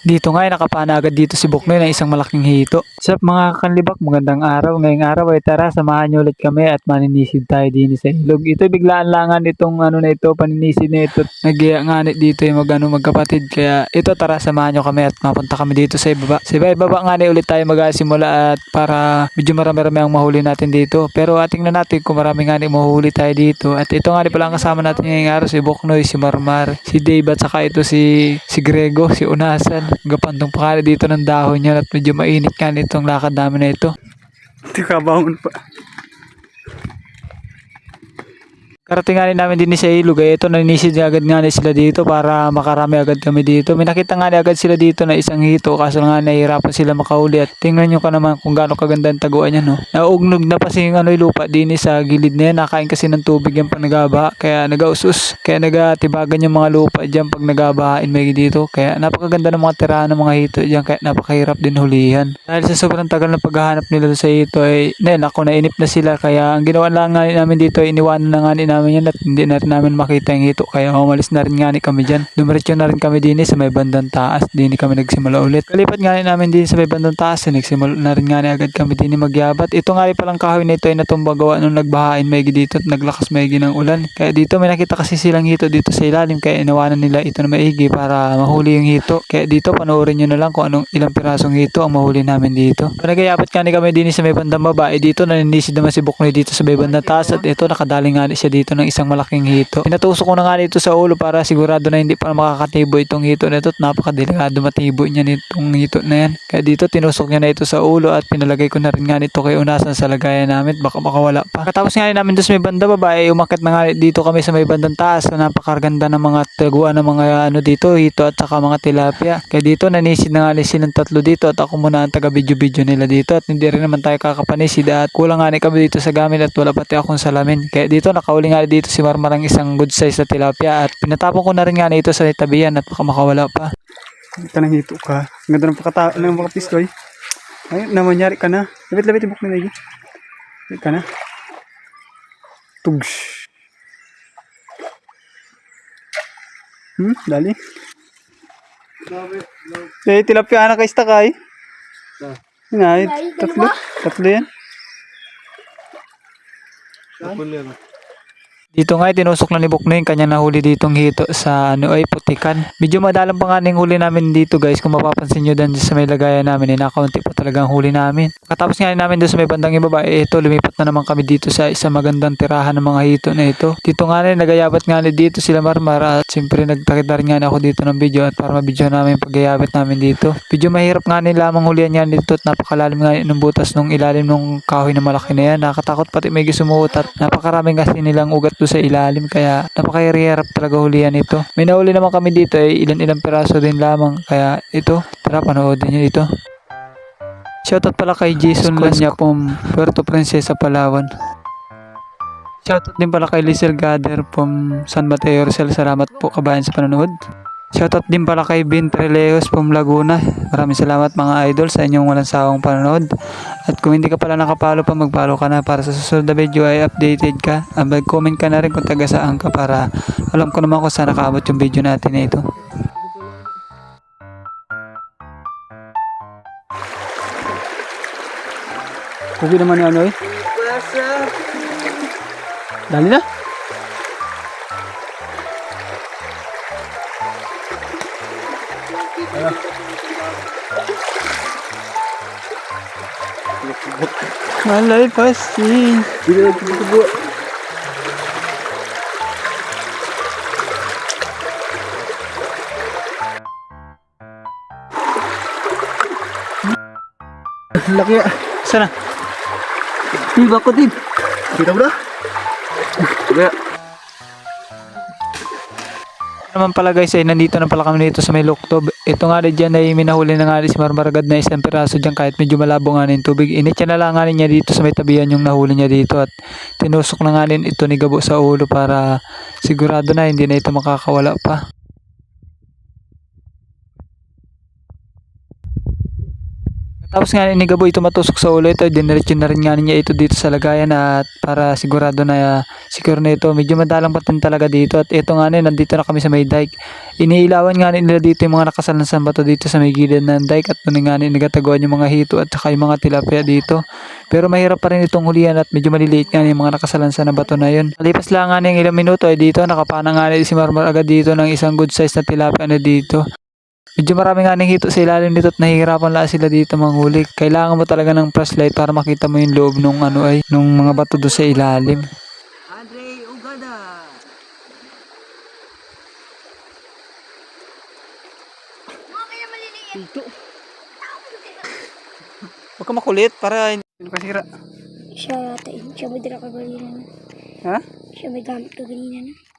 Dito nga ay nakapana agad dito si Buknoy ng isang malaking hito. Sa mga kanlibak, magandang araw. Ngayong araw ay tara, samahan niyo ulit kami at maninisid tayo din sa ilog. Ito biglaan langan itong ano na ito, paninisid na ito. Nag-ianganit dito yung magkapatid. Kaya ito tara, samahan niyo kami at mapunta kami dito sa ibaba. Sa ibaba nga ulit tayo magsimula at para medyo marami-rami ang mahuli natin dito. Pero tingnan natin kung marami nga mahuli tayo dito. At ito nga pala ang kasama natin ngayong araw, si Buknoy, si Marmar, si Dave at saka ito si Grego, si Unasan. Gapantong pakali dito ng dahon niya at medyo mainit nga nitong lakad namin na ito. Ito kabangon pa. Karating nga namin din sa ilog ito naninisid agad nga sila dito para makarami agad kami dito. May nakita nga agad sila dito na isang hito kaso nga nahihirapan sila makahuli at tingnan nyo ka naman kung gaano kaganda ang taguan niya no. Naugnog na pa yung lupa din sa gilid na yan. Nakain kasi ng tubig yan pag nagaba kaya nagausus. Kaya nagatibagan yung mga lupa dyan pag nagabahain may dito. Kaya napakaganda ng mga tirahan ng mga hito dyan kaya napakahirap din hulihan. Dahil sa sobrang tagal na paghahanap nila sa hito ay nainip na sila kaya ang ginawa lang nga namin dito ay iniwanan na nga namin yan at hindi na rin namin makita yung hito kaya umalis na rin nga kami dyan. Dumiretso na rin kami din sa may bandang taas, din kami nagsimula ulit. Kalipat nga namin din sa may bandang taas, nagsimula na rin nga agad kami din magyabat. Ito nga palang kahoy na ito ay natumba gawa nung nagbahain maigi dito at naglakas maigi ng ulan. Kaya dito may nakita kasi silang hito dito sa ilalim kaya inawanan nila ito na maigi para mahuli yung hito. Kaya dito panoorin nyo na lang kung anong ilang pirasong hito ang mahuli namin dito. Nagyabat nga kami din sa may bandang baba, dito naninisid naman si Buknoy dito sa may bandang taas at ito nakadaling nga siya dito ng isang malaking hito. Pinatusok ko na nga dito sa ulo para sigurado na hindi pa makakatibo itong hito na ito at napakadelikado matibo niya nitong hito na yan. Kaya dito tinusok niya na ito sa ulo at pinalagay ko na rin nga nito kay Unasan sa lagayan namin baka makawala pa. Katapos nga namin doon sa may banda baba umakyat na nga dito kami sa may bandang taas na napakaganda ng mga taguan ng mga dito hito at saka mga tilapia. Kaya dito nanisid na nga silang tatlo dito at ako muna ang taga video nila dito at hindi rin naman tayo kakapanisid at kulang nga kami dito sa gamit at wala pati akong salamin. Kaya dito nakauli nga dito si Marmarang isang good size na tilapia at pinatapon ko na rin nga ito sa tabihan at baka makawala pa. Ito nang hito ka. Ang ganda ng pakapistoy. Ay, namanyari ka na. Labit-labit yung buk na lagi. Labit ka na. Tugs. Dali. Eh, tilapia na kaista kay. Ay, tatlo yan. Dito nga tinusok na ni Buknoy yung kanya nahuli ditong hito sa putikan. Medyo madalang pa nga ng huli namin dito guys. Kung mapapansin nyo dyan sa may lagayan namin nakaunti pa talagang huli namin. Katapos nga namin doon sa may bandang ibaba ito lumipat na naman kami dito sa isang magandang tirahan ng mga hito na ito. Dito nga nagayabat nga dito sila Marmar at siyempre nagtakit na rin nga ako dito ng video at para mabidyo namin yung pagyayabat namin dito. Medyo mahirap nga lamang hulihan nga dito at napakalalim nga ng butas nung ilalim nung kahoy na malaki na yan. Nakatakot pati may gisumuot at napakaraming kasi nilang ugat doon sa ilalim kaya napakahirap talaga hulihan ito. May nahuli naman kami dito ilan piraso din lamang kaya ito tara panoodin nyo ito. Shoutout pala kay Jason Lanya from Puerto Princesa, Palawan. Shoutout din pala kay Lizel Gader from San Mateo Rizal. Salamat po kabayan sa panonood. Shoutout din pala kay Ben Treleos from Laguna. Maraming salamat mga idol sa inyong walang sawang panonood. At kung hindi ka pala nakapalo pa, magpalo ka na para sa susunod na video ay updated ka. Mag-comment ka na rin kung taga saan ka para alam ko naman kung saan nakaabot yung video natin na ito. Kugi naman yung ano Dali na. Malay pasti. Bila kita buat. Laki ya. Sana. Tiba ko din. Kita udah. Tiba. Naman pala guys ay nandito na pala kami dito sa may luktob. Ito nga rin dyan ay minahuli na nga rin si Marmaragad na isang piraso dyan kahit medyo malabo nga rin tubig. Init na lang nga rin niya dito sa may tabihan yung nahuli niya dito at tinusok na nga rin ito ni Gabo sa ulo para sigurado na hindi na ito makakawala pa. Tapos nga inigaboy ito matusok sa ulo ito, diniretso na rin nga niya ito dito sa lagayan at para sigurado na secure na ito. Medyo madalang pa din talaga dito at ito nga nandito na kami sa may dike. Iniilawan nga nila dito yung mga nakasalansan bato dito sa may gilid ng dike at doon nga nagataguan yung mga hito at saka yung mga tilapia dito. Pero mahirap pa rin itong hulihan at medyo maliliit nga yung mga nakasalansan na bato na yun. Malipas lang nga ng ilang minuto ay dito nakapana nga si Marmar agad dito ng isang good size na tilapia na dito. Medyo marami nga ng hito sa ilalim nito at nahihirapan lang sila dito manghuli. Kailangan mo talaga ng flashlight para makita mo yung loob nung nung mga bato doon sa ilalim. Andre Ugada. Ito. Huwag ka makulit para hindi kasira. Siya yata yun. Siya may dala ka ganina na. Ha? Siya may gamit ka ganina na.